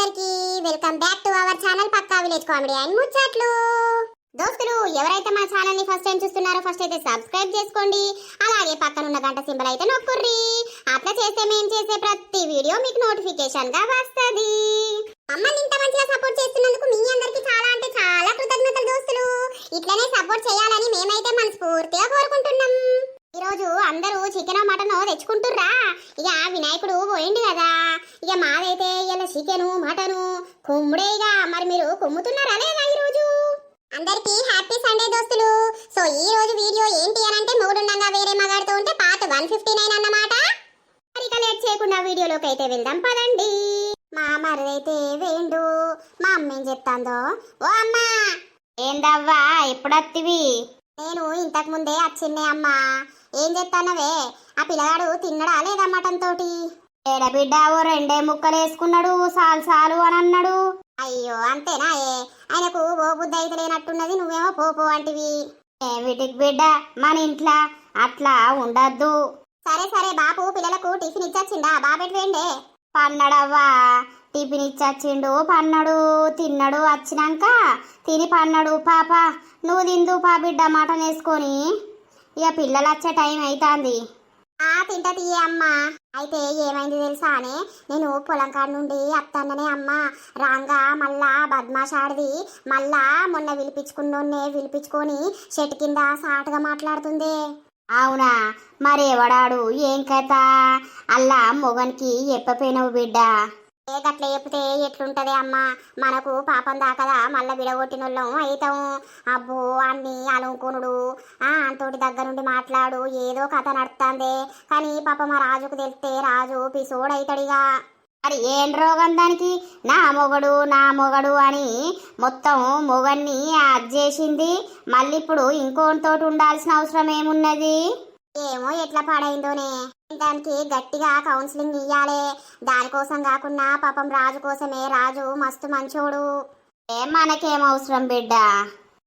అందరికీ welcome back to our channel పక్కా village comedy and ముచ్చట్లు. దోస్తులు ఎవరైతే మా ఛానల్ ని ఫస్ట్ టైం చూస్తున్నారో ఫస్ట్ అయితే సబ్స్క్రైబ్ చేసుకోండి. అలాగే పక్కన ఉన్న గంట సింబల్ అయితే నొక్కుర్రి. అట్లా చేస్తే మేము చేసే ప్రతి వీడియో మీకు నోటిఫికేషన్ గా వస్తది. మమ్మల్ని ఇంత మంచిగా సపోర్ట్ చేస్తున్నందుకు మీ అందరికీ చాలా అంటే చాలా కృతజ్ఞతలు దోస్తులు. ఇట్లనే సపోర్ట్ చేయాలని మేమైతే మనస్ఫూర్తిగా కోరుకుంటున్నాం. ఈ రోజు అందరూ చికెన్ మటన్ తెచ్చుకుంటుర్రా. ఇక వినాయకుడు పోయింది కదా, ఇక మాదైతే ఇలా చికెను మటను కుమ్ముడేగా. మరి మీరు కుమ్ముతున్నారా లేదా? ఈ రోజు అందరికి హ్యాపీ సండే దోస్తులు. సో ఈ రోజు వీడియో ఏంటి అని అంటే మొగుడుండగా వేరే మగాడితో ఉంటే పార్ట్ 159 అన్నమాట. మరి ఇక లేట్ చేయకుండా వీడియోలోకి అయితే వెళ్దాం పదండి. మా మరిదైతే వేండు. మా అమ్మ ఏం చెప్తాందో. ఓ అమ్మా, ఏందవ్వా ఎప్పుడత్తివి? నేను ఇంతకు ముందే వచ్చిన్నే అమ్మా. ఏం చెప్తానవే? ఆ పిల్లగాడు తిన్నడా లేదా మటన్ తోటి? ఏడబిడ్డ ఓ 2 ముక్కలు వేసుకున్నాడు, సాలు సాలు అని అన్నాడు. అయ్యో అంతేనా? ఆయనకు ఓ బుద్ధి అయితే లేనట్టున్నది, నువ్వేమో పోపో అంటివి. వీటికి బిడ్డ మన ఇంట్లో అట్లా ఉండద్దు. సరే సరే బాపు పిల్లలకు టిఫిన్ ఇచ్చొచ్చిండా? బాబెట్ వేండే. పన్నడవ్వా, టిఫిన్ ఇచ్చొచ్చిండు, పన్నడు, తిన్నాడు. వచ్చినాక తిని పన్నాడు. పాప నువ్వు తిందు పా బిడ్డ మటన్ వేసుకొని. ఇక పిల్లలు వచ్చే టైం అవుతుంది. తింటా తీయే అమ్మా. అయితే ఏమైంది తెలుసా అనే, నేను పొలం కాడ నుండి అత్తన్ననే అమ్మ రాంగా మళ్ళా బద్మాషాడిది మళ్ళా మొన్న పిలిపించుకొని చెట్టు కింద సాటుగా మాట్లాడుతుంది. అవునా? మరి ఎవడాడు? ఏం కథ? అల్లా మొగనికి ఎప్పపోయినవు బిడ్డ? గట్ల చెప్తే ఎట్లుంటది అమ్మా, మనకు పాపం దాకదా మళ్ళా విడగొట్టినోళ్ళం అవుతాం. అబ్బో అన్ని అలుముకునుడు, అంతోటి దగ్గర నుండి మాట్లాడు, ఏదో కథ నడుస్తుంది. కానీ పాపం మా రాజుకు తెలిస్తే రాజు పిసోడైతాడిగా. మరి ఏం రోగం దానికి? నా మొగడు అని మొత్తం మొగన్ని అజ్జేసింది. మళ్ళీ ఇప్పుడు ఇంకోటితోటి ఉండాల్సిన అవసరం ఏమున్నది? ఏమో ఎట్లా పాడైందోనే. దానికి గట్టిగా కౌన్సిలింగ్ ఇయ్యాలే. దానికోసం కాకుండా పాపం రాజు కోసమే. రాజు మస్తు మంచోడు. మనకేం అవసరం బిడ్డ?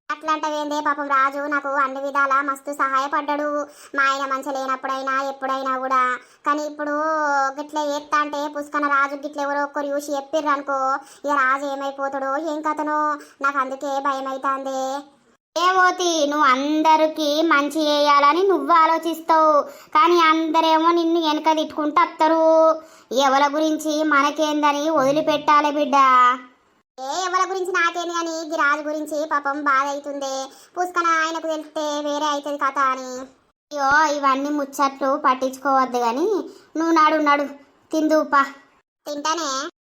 అట్లాంటివేందే? పాపం రాజు నాకు అన్ని విధాలా మస్తు సహాయపడ్డాడు. మా ఆయన మంచి లేనప్పుడైనా ఎప్పుడైనా కూడా. కానీ ఇప్పుడు గిట్ల ఎత్తా అంటే పుష్కన రాజు గిట్ల ఎవరో ఒక్కరు చూసి చెప్పిర్రు అనుకో, ఇక రాజు ఏమైపోతాడో ఏం కథనో. నాకు అందుకే భయం అవుతుంది. ఏమోతి, నువ్వు అందరికి మంచి చేయాలని నువ్వు ఆలోచిస్తావు, కానీ అందరేమో నిన్ను వెనక తిట్టుకుంటూ వస్తారు. ఎవరి గురించి మనకేందని వదిలిపెట్టాలి బిడ్డ. ఎవరి గురించి నాకేంది కానీ ఈ రాజు గురించి పాపం బాధ అవుతుంది. పుష్కన ఆయనకు తెలిస్తే వేరే అవుతుంది కథ అని. అయ్యో ఇవన్నీ ముచ్చట్లు పట్టించుకోవద్దు కానీ నువ్వు నడు తిందుపా. తింటానే.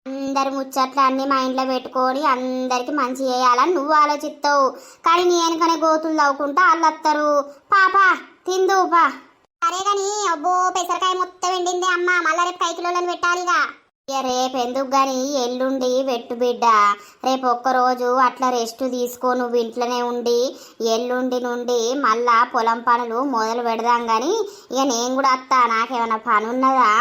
అందరి ముచ్చట్లు అన్ని మైండ్లో పెట్టుకొని అందరికి మంచి చేయాలని నువ్వు ఆలోచిస్తావు, కానీ నీ వెనకనే గోతులు తవ్వుకుంటా వాళ్ళు వస్తారు. పాపా తిందుపా. సరే గాని అబ్బో పెసరకాయ మొత్తం ఎండింది అమ్మ. మళ్ళా రేపు కైకిలోలను పెట్టాలిగా. రేపు ఎందుకు గాని ఎల్లుండి పెట్టు బిడ్డ. రేపు ఒక్కరోజు అట్లా రెస్ట్ తీసుకో, నువ్వు ఇంట్లోనే ఉండి. ఎల్లుండి నుండి మళ్ళా పొలం పనులు మొదలు పెడదాం గాని. ఇక నేను కూడా వస్తా. నాకేమైనా పని ఉన్నదా?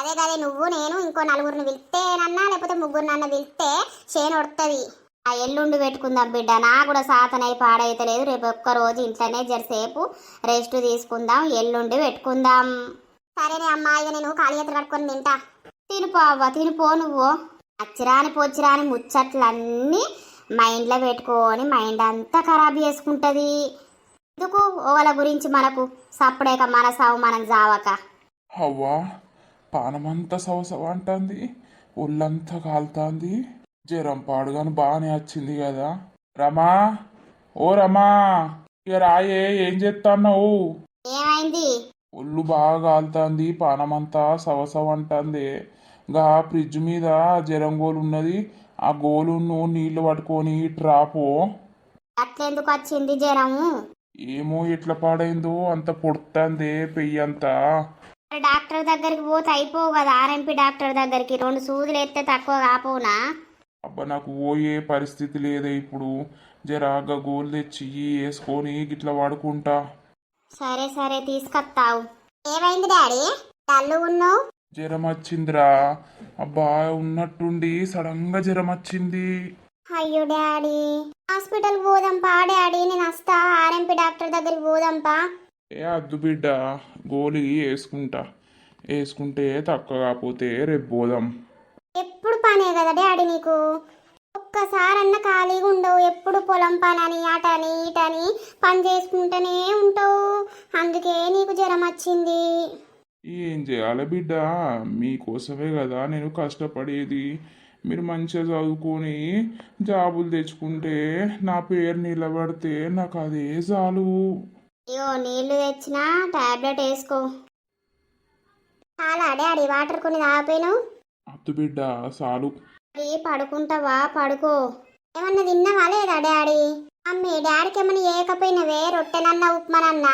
అదే కదే, నువ్వు నేను ఇంకో 4 పిలిస్తేనన్నా లేకపోతే 3 పిలిస్తే చేను వడుతుంది. ఆ ఎల్లుండి పెట్టుకుందాం బిడ్డ. నా కూడా సాతనై పాడైతలేదు. రేపు ఒక్కరోజు ఇంట్లోనే జరసేపు రెస్ట్ తీసుకుందాం, ఎల్లుండి పెట్టుకుందాం. సరేనే అమ్మా, ఇక నేను కాళీయత్ర కట్టుకొని తింటా. తినిపో నువ్వు. అచ్చిరాని ముచ్చట్లన్నీ మైండ్లో పెట్టుకొని మైండ్ అంతా ఖరాబ్ చేసుకుంటుంది. ఎందుకు ఓవల గురించి మనకు సప్పుడేక మన సావు మనం జావక. అవ్వా పానమంతా సవసవ అంటుంది, ఒళ్ళంతా కాలుతుంది. జ్వరం పాడుగాను బాగానే వచ్చింది కదా. రమా, ఓ రమా, ఇక రాయే. ఏం చేస్తున్నావు? ఏమైంది? ఒళ్ళు బాగా కాలుతుంది, పానమంతా సవసవ అంటుంది. గా ఫ్రిడ్జ్ మీద జ్వరం గోలు ఉన్నది, ఆ గోలును నీళ్లు పట్టుకొని ట్రాపో. అట్లెందుకు వచ్చింది జ్వరము? ఏమో ఎట్లా పాడైందో అంత పొడుతుంది పెయ్యంతా. డాక్టర్ దగ్గరికి పోతే అయిపోవు కదా? ఆర్ఎంపీ డాక్టర్ దగ్గరికి 2 సూదులు ఎత్తే తక్కువ కాపోనా? అబ్బా నాకు పోయే పరిస్థితి లేదే ఇప్పుడు. జరాగా గోలు తెచ్చి వేసుకొని గిట్లా వాడుకుంటా. సరే తీసుకొస్తావు. ఏమైంది డాడీ? డల్లు ఉన్నావు. జ్వరం వచ్చిందిరా. అబ్బా ఉన్నట్టుండి సడన్ గా జ్వరం వచ్చింది. అయ్యో డాడీ, హాస్పిటల్ పోదాంపా డాడీ. నేను వస్తా, ఆర్ఎంపీ డాక్టర్ దగ్గరికి పోదాంపా. అద్దు బిడ్డ, గోలి వేసుకుంటే తక్కువ కాకపోతే రేపు పోదాం. ఎప్పుడు ఎప్పుడు పనే కదా డాడీ నీకు. ఒక్కసారన్న ఖాళీగా ఉండవు, ఎప్పుడు పొలం పనని అటని ఇటని పని చేసుకుంటూనే ఉంటావు. అందుకే నీకు జ్వరం వచ్చింది. ఏం చేయాలి బిడ్డ, మీకోసమే కదా నేను కష్టపడేది. మీరు మంచిగా చదువుకొని జాబులు తెచ్చుకుంటే నా పేరు నిలబడితే నాకు అదే చాలు. అయ్యో నీళ్లు తెచ్చినా టాబ్లెట్ వేసుకో. చాలా డాడీ వాటర్ కొన్ని తాగిపోయినావు. అత్తు బిడ్డ చాలు. మరి పడుకుంటావా? పడుకో. ఏమన్నా తిన్నావా లేదా డాడీ? అమ్మి డాడీకి ఏమన్నా ఏకపోయినవే, రొట్టెనన్నా ఉప్మానన్నా?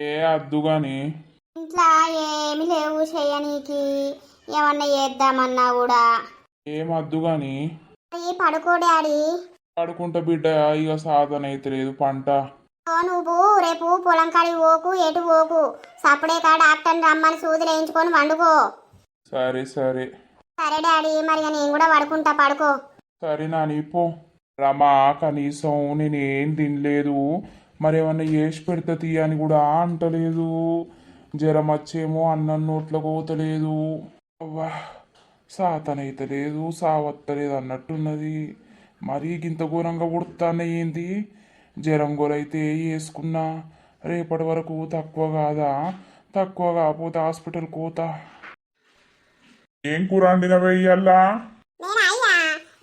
ఏ అద్దు గాని ఇంట్లో ఏమి లేవు చెయ్యనీకి, ఏమన్నా చేద్దామన్నా కూడా. ఏం అద్దు గాని మరి పడుకో డాడీ. పడుకుంటా బిడ్డ, ఇక సాధన అయితే లేదు పంట. నువ్వు రేపు పొలం కాడికి పోకు, ఎటు పోకు. సప్పుడే కాడ డాక్టర్ని రమ్మని సూదులు వేయించుకొని వండుకో. సరే సరే. సరే డాడీ, మరి ఇక నేను కూడా పడుకుంటా, పడుకో. సరే నాని పో. రమా కనీసం నేనేం తినలేదు, మరేమన్నా చేసి పెడతా తీయ అని కూడా అంటలేదు. జ్వరం వచ్చేమో అన్నం నోట్లో పోతలేదు. అవ్వా సాతనైతే లేదు, సావత్తలేదు అన్నట్టున్నది. మరీ గింత ఘోరంగా పుడతానే ఏంది? జ్వరం గోలైతే వేసుకున్నా, రేపటి వరకు తక్కువ కాదా? తక్కువ కాకపోతే హాస్పిటల్ కోతా. ఏం కూర వండినవే ఇయ్యాల? నేను అయ్యా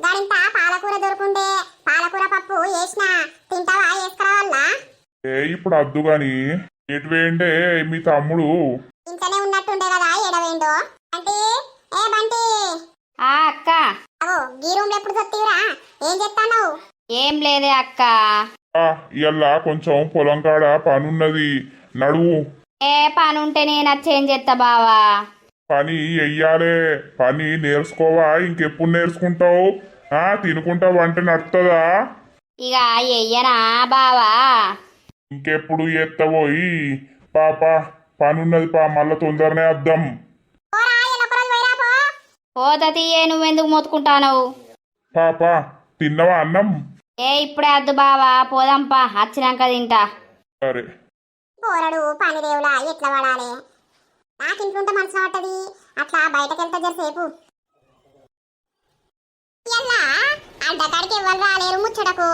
గడింత పాలకూర దొరుకుండే పాలకూర పప్పు వేసిన, తింటావా? వేసుకురావాలా? ఇప్పుడు అద్దు గాని ఎటు వేయండే మీ తమ్ముడు? ఇంట్లోనే ఉన్నట్టుండే కదా, ఎడవేండో. అంటే ఏ బంటి, అక్క అవో గీ రూమ్ లో ఎప్పుడు సత్తివరా? ఏం చెప్తాను? ఏం లేదే అక్క. ఇయ్యాల కొంచెం పొలం కాడ పనున్నది, నడువు. ఏ పని ఉంటే నేను చేంజ్ చేస్తా బావా. పని వెయ్యాలే, పని నేర్చుకోవా? ఇంకెప్పుడు నేర్చుకుంటావు? తినుకుంటా వంట నడుతుందా? ఇక ఎయ్యనా బావా? ఇంకెప్పుడు ఎత్తబోయి పాప పనున్నది పా, మళ్ళా తొందరనే వద్దాం. పోత తీయే, నువ్వెందుకు మొత్తుకుంటావు? పాప తిన్నవా అన్నం? ఏ ఇప్పుడే వద్దు బావా, పోదాంపా, వచ్చినాక తింటా. సరే. పోరడు పని రేవులా ఎట్లా వాడాలి? నాకు ఇంట్లుంటే మనసు పట్టది, అట్లా బయటకెళ్తా జరసేపు. ఎల్లా అడ్డకాడికి ఎవరు రాలేరు, ముచ్చటకు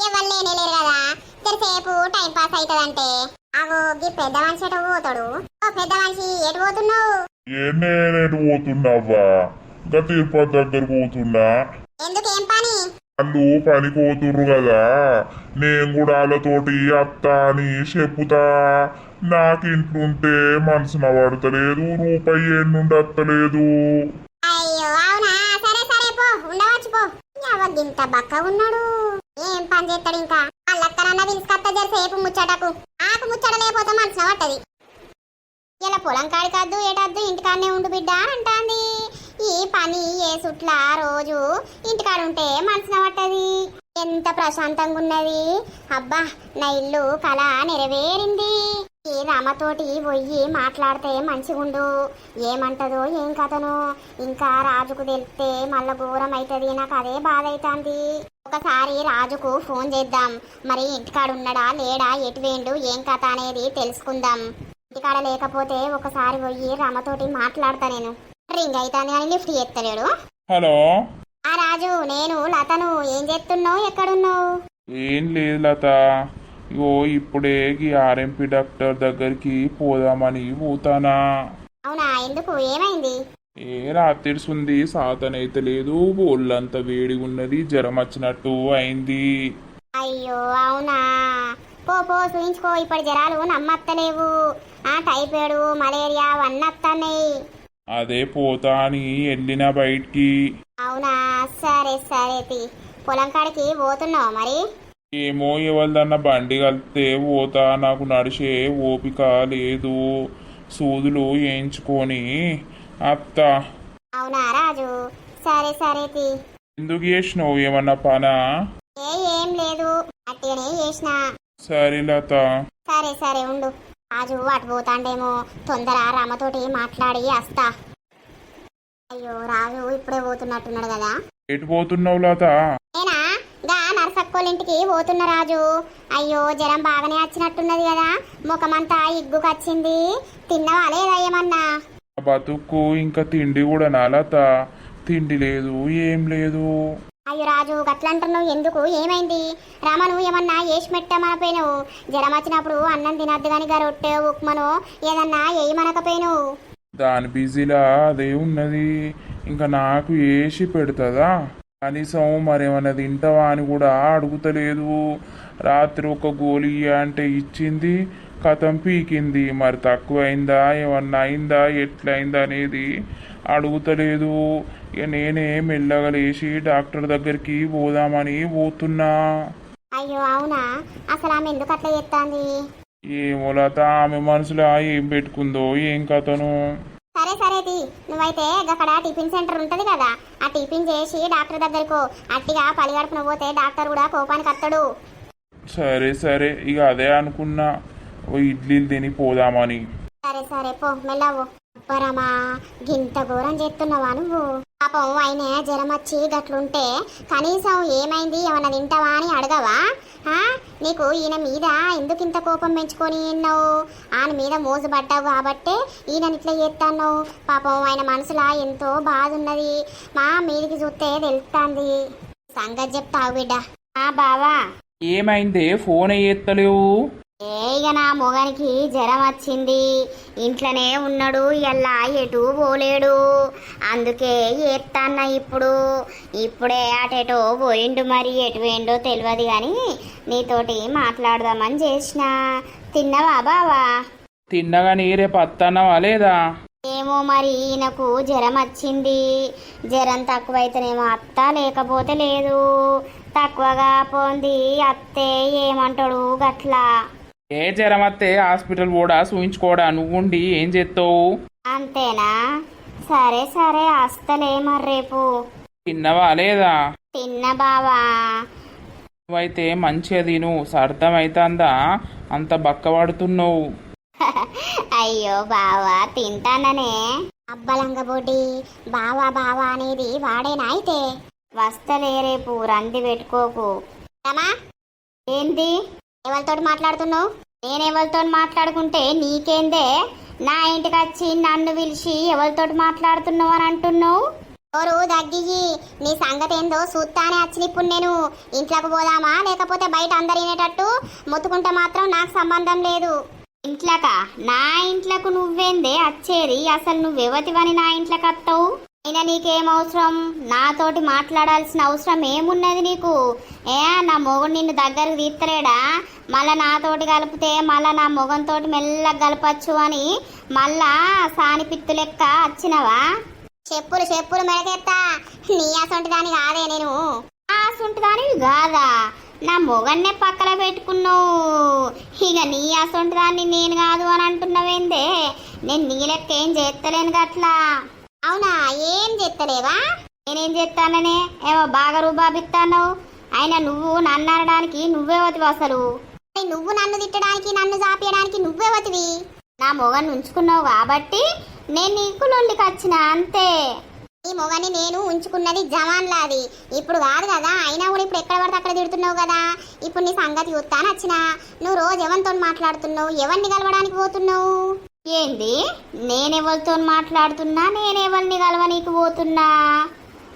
ఎవరు లేనేలేరు కదా, జరసేపు టైం పాస్ అవుతుందంటే. అగో గీ పెద్ద మనిషి ఎటు పోతాడు? ఓ పెద్ద మనిషి ఎటు పోతున్నావు? నేనేటు పోతున్నావా? ఇంకా తిరుపతి దగ్గరకు పోతున్నా. ఎందుకు, ఏం పని? వాళ్ళు పనికి పోతుర్రు కదా, నేను కూడా వాళ్ళతోటి అత్తా అని చెప్పుతా. నాకు ఇంట్లుంటే మనసున పడతలేదు, రూపాయి ఏడుండి అత్తలేదు. అయ్యో అవునా, సరే సరే పో, ఉండవచ్చు పో. ఎవరింత బక్క ఉన్నాడు, ఏం పని చేస్తాడు ఇంకా? అల్లక్కనన్నా పిలుచుకత్త జరసేపు ముచ్చటకు. ఆకు ముచ్చట లేకపోతే మనసున పట్టది. ఇలా పొలం కాడి కాదు ఏటద్దు, ఇంటికాడనే ఉండు బిడ్డ అంటాంది. ఈ పని ఏ సుట్లా రోజు ఇంటికాడుంటే మనసున పట్టది. ఎంత ప్రశాంతంగా ఉన్నది. అబ్బా నా ఇల్లు కళ నెరవేరింది. ఈ రామతోటి పోయి మాట్లాడితే మంచిగుండు, ఏమంటదో ఏం కథనో. ఇంకా రాజుకు తెలిస్తే మళ్ళా ఘోరం అవుతుంది, నాకు అదే బాధ అవుతుంది. ఒకసారి రాజుకు ఫోన్ చేద్దాం, మరి ఇంటికాడ ఉన్నాడా లేడా, ఎటు వేండు ఏం కథ అనేది తెలుసుకుందాం. ఇంటికాడ లేకపోతే ఒకసారి పోయి రామతోటి మాట్లాడతా. నేను రింగ్ అవుతాను అని లిఫ్ట్ చేస్తలేడు. హలో రాజు, నేను లతను. ఏం చేస్తున్నావు? ఎక్కడున్నావు? ఏం లేదు లత, ఇగో ఇప్పుడే ఆర్ఎంపీ డాక్టర్ దగ్గరికి పోదామని పోతానా. అవునా, ఎందుకు, ఏమైంది? రాత్రిసుంది, సాతనైతే లేదు, ఒళ్ళంతా వేడిగా ఉన్నది, జ్వరం వచ్చినట్టు అయింది. అయ్యో అవునా, పో పో చూయించుకో. ఇప్పుడు జ్వరాలు నమ్మత్తలేవు. టైఫాయిడ్ మలేరియా అవన్నీ వస్తున్నాయి. అదే పోతా అని వెళ్ళిన బయటికి. అవునా, సరే సరే. పొలం కాడికి పోతున్నావు మరి? ఏమో ఎవరిదన్నా బండి కలిపితే పోతా, నాకు నడిచే ఓపిక లేదు. సూదులు వేయించుకొని అత్త. అవునా రాజు, సరే సరే. ఎందుకు చేసినావు? ఏమన్నా పనా? ఏం లేదు, అట్టనే చేసిన. సరే లత. సరే సరే ఉండు. రాజు అటు పోతాండేమో, తొందర రామతోటి మాట్లాడి వస్తా. అయ్యో రాజు ఇప్పుడే పోతున్నట్టున్నాడు కదా. ఎటు పోతున్నావు లత? నేనా గా నర్సక్కోలింటికి పోతున్న రాజు. అయ్యో జ్వరం బాగానే వచ్చినట్టున్నది కదా, ముఖమంతా ఇగ్గుకొచ్చింది. తిన్నవా లేదా ఏమన్నా? బతుక్కు ఇంకా తిండి కూడా నా లత. తిండి లేదు ఏం లేదు. అయ్యో రాజు గట్లంటున్నావు ఎందుకు? ఏమైంది? రామను ఏమన్నా వేసి పెట్టమనపోయినావు? జ్వరం వచ్చినప్పుడు అన్నం తినద్దు కానీ గా రొట్టె ఉప్మను ఏదన్నా వేయమనకపోయినావు? దాని బిజీలా అదే ఉన్నది. ఇంకా నాకు వేసి పెడుతుందా? కనీసం మరేమన్నా తింటావా అని కూడా అడుగుతలేదు. రాత్రి ఒక గోళీ అంటే ఇచ్చింది, కథం పీకింది. మరి తక్కువైందా ఏమన్నా అయిందా ఎట్లయిందా అనేది అడుగుతలేదు. ఇక నేనే మెల్లగా లేచి డాక్టర్ దగ్గరికి పోదామని పోతున్నా. అయ్యో అవునా? అసలు ఆమె ఎందుకు అట్లా చేస్తాంది? ఏమో లత, ఆమె మనసులో ఏం పెట్టుకుందో ఏం కథను. సరే సరేది, నువ్వైతే అక్కడ టిఫిన్ సెంటర్ ఉంటది కదా, ఆ టిఫిన్ చేసి డాక్టర్ దగ్గరకు అట్టిగా పలిగడుపున పోతే డాక్టర్ కూడా కోపానికి వస్తాడు. సరే సరే, ఇక అదే అనుకున్నా, ఓ ఇడ్లీలు తిని పోదామని. సరే సరే పో మెల్లవు. అబ్బరమా, గింత ఘోరం చేస్తున్నావా నువ్వు? పాపం ఆయన జ్వరం వచ్చి గట్లుంటే కనీసం ఏమైంది ఏమన్నా తింటావా అని అడగవా? నీకు ఈయన మీద ఎందుకు ఇంత కోపం పెంచుకొని ఉన్నావు? ఆయన మీద మోజు పడ్డావు కాబట్టే ఈయన ఇట్లా చేస్తాను. పాపం ఆయన మనసులో ఎంతో బాధ ఉన్నది. మా మీదికి చూస్తే తెలుస్తుంది. సంగతి చెప్తావు బిడ్డ. బావా ఏమైందే ఫోన్ ఎత్తలేవు? ఇక నా మొగనికి జ్వరం వచ్చింది, ఇంట్లోనే ఉన్నాడు, ఇలా ఎటు పోలేడు, అందుకే ఏత్తన్న. ఇప్పుడే అటెటో పోయిండు, మరి ఎటు పోయిండో తెలియదు కానీ నీతోటి మాట్లాడదామని చేసిన. తిన్నవా బావా? తిన్నగాని రేపు అత్తన్నవా లేదా? ఏమో మరి, ఈయనకు జ్వరం వచ్చింది. జ్వరం తక్కువైతేనేమో అత్త, లేకపోతే లేదు. తక్కువగా పోంది అత్తే ఏమంటాడు గట్లా. ఏ జ్వరం వస్తే హాస్పిటల్ కూడా చూయించుకోడా, నువ్వుండి ఏం చేస్తావు? అంతేనా? సరే సరే వస్తలే మరి రేపు. తిన్నవా లేదా? తిన్న బావా. నువ్వైతే మంచిగా తిను, సర్థమైతుందా? అంత బక్కపడుతున్నావు. అయ్యో బావా తింటాననే. అబ్బలంగబోటి బావా బావా అనేది వాడేనా అయితే? వస్తలే రేపు, రంది పెట్టుకోకు. ఏంది ఎవరితో మాట్లాడుతున్నావు? నేనెవరితో మాట్లాడుకుంటే నీకేందే? నా ఇంటికి వచ్చి నన్ను పిలిచి ఎవరితో మాట్లాడుతున్నావు అని అంటున్నావు? ఎవరు దగ్గి నీ సంగతి ఏందో చూస్తానే వచ్చిన. ఇప్పుడు నేను ఇంట్లోకి పోదామా లేకపోతే బయట అందరు వినేటట్టు మొత్తుకుంటే మాత్రం నాకు సంబంధం లేదు. ఇంట్లోక? నా ఇంట్లోకి నువ్వేందే వచ్చేది? అసలు నువ్వెవతివని నా ఇంట్లోకి వస్తావు? అయినా నీకేం అవసరం? నాతోటి మాట్లాడాల్సిన అవసరం ఏమున్నది నీకు? నా మొగుడు నిన్ను దగ్గరకు తీస్తలేడా? మళ్ళా నాతోటి కలిపితే మళ్ళా నా మొగంతో మెల్లగా కలపచ్చు అని మళ్ళా సానిపిత్తు లెక్క వచ్చినవా? చెప్పులు మెడకెత్తా. నీ అసొంటి దాని కాదే నేను. అసొంటి దానివి కాదా? నా మొగన్నే పక్కన పెట్టుకున్నావు. ఇక నీ అసొంటి దాన్ని నేను కాదు అని అంటున్నావేందే? నేను నీ లెక్క ఏం చేస్తలేను గట్లా. అవునా? ఏం చేస్తలేవా? నేనేం చేస్తాననే? ఏమో బాగా రూబాబిస్తాను. అయినా నువ్వు నన్ను అనడానికి నువ్వేవతివి అసలు? నువ్వు నన్ను తిట్టడానికి నన్ను చాపేయడానికి నువ్వేవతివి? నా మొగన్ని ఉంచుకున్నావు కాబట్టి నేను నీకు లొల్లికి వచ్చిన అంతే. ఈ మొగని నేను ఉంచుకున్నది జవాన్లాది, ఇప్పుడు కాదు కదా. అయినా కూడా ఇప్పుడు ఎక్కడ పడితే అక్కడ తిడుతున్నావు కదా. ఇప్పుడు నీ సంగతి చూస్తాను వచ్చిన. నువ్వు రోజు ఎవరితో మాట్లాడుతున్నావు? ఎవరిని కలవడానికి పోతున్నావు? ఏంది? నేనెవరితో మాట్లాడుతున్నా? నేనెవరిని కలవనీకి పోతున్నా?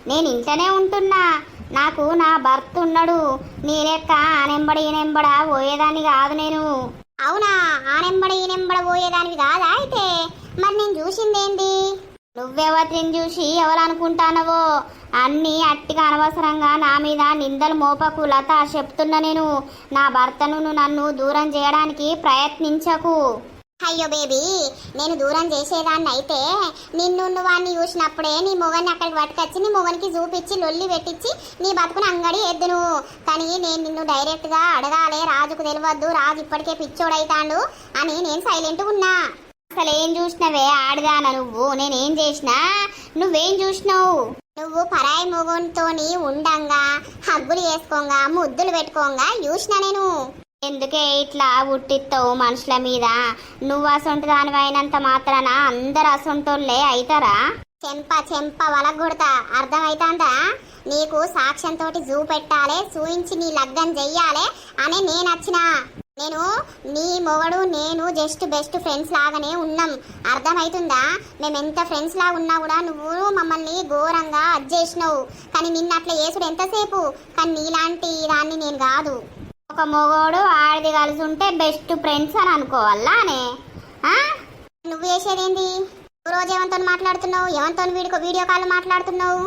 నేను ఇంట్లోనే ఉంటున్నా. నాకు నా భర్త ఉన్నాడు. నీ లెక్క ఆనెంబడ ఈనెంబడ పోయేదాన్ని కాదు నేను. అవునా? ఆనెంబడ ఈనెంబడ పోయేదానివి కాదా అయితే? మరి నేను చూసిందేంటి? నువ్వెవరిని చూసి ఎవరు అనుకుంటానవో అన్నీ అట్టిగా అనవసరంగా నా మీద నిందలు మోపకు లత, చెప్తున్నా నేను. నా భర్తను నన్ను దూరం చేయడానికి ప్రయత్నించకు. అయ్యో బేబీ, నేను దూరం చేసేదాన్ని అయితే నిన్ను వాడిని చూసినప్పుడే నీ మొగన్ని అక్కడికి పట్టుకొచ్చి నీ మొగనికి చూపించి లొల్లి పెట్టించి నీ బతుకుని అంగడి ఎద్దును. కానీ నేను నిన్ను డైరెక్ట్గా అడగాలే, రాజుకు తెలియవద్దు, రాజు ఇప్పటికే పిచ్చోడైతాడు అని నేను సైలెంట్గా ఉన్నా. అసలు ఏం చూసినవే ఆడదానా నువ్వు? నేనేం చేసినా? నువ్వేం చూసినావు? నువ్వు పరాయి మొగంతోని ఉండంగా హగ్గులు వేసుకోంగా ముద్దులు పెట్టుకోంగా చూసినా నేను. ఎందుకే ఇట్లా ఉట్టిస్తావు మనుషుల మీద? నువ్వు అసొంటి దానివి అయినంత మాత్రాన అందరు అసొంటోళ్ళే అవుతారా? చెంప వలగొడతా, అర్థమైతాందా? నీకు సాక్ష్యంతో చూపెట్టాలే, చూయించి నీ లగ్గం చెయ్యాలే అని నేను వచ్చిన. నేను నీ మొగడు నేను జస్ట్ బెస్ట్ ఫ్రెండ్స్ లాగానే ఉన్నాం, అర్థమవుతుందా? మేము ఎంత ఫ్రెండ్స్ లాగా ఉన్నా కూడా నువ్వు మమ్మల్ని ఘోరంగా అజ్జేసినావు. కానీ నిన్న అట్లా చేసుడు ఎంతసేపు, కానీ నీలాంటి దాన్ని నేను కాదు. ఒక మొగోడు ఆడిది కలిసి ఉంటే బెస్ట్ ఫ్రెండ్స్ అని అనుకోవాలానే? నువ్వు చేసేదేంది? రోజు ఎవరితో మాట్లాడుతున్నావు? ఎవరితో వీడియో కాల్ మాట్లాడుతున్నావు?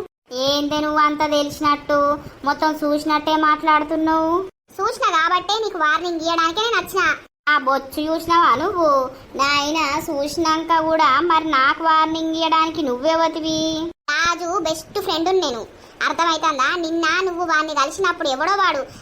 ఏంది నువ్వు అంత తెలిసినట్టు మొత్తం చూసినట్టే మాట్లాడుతున్నావు? చూసిన కాబట్టే నీకు వార్నింగ్ ఇవ్వడానికే నేను వచ్చిన. ఆ బొచ్చు చూసినావా నువ్వు? నాయన చూసినాక కూడా మరి నాకు వార్నింగ్ ఇవ్వడానికి నువ్వెవతివి? రాజు బెస్ట్ ఫ్రెండ్ నేను, అర్థమైతుందా? నిన్న నువ్వు వాడిని కలిసినప్పుడు ఎవడో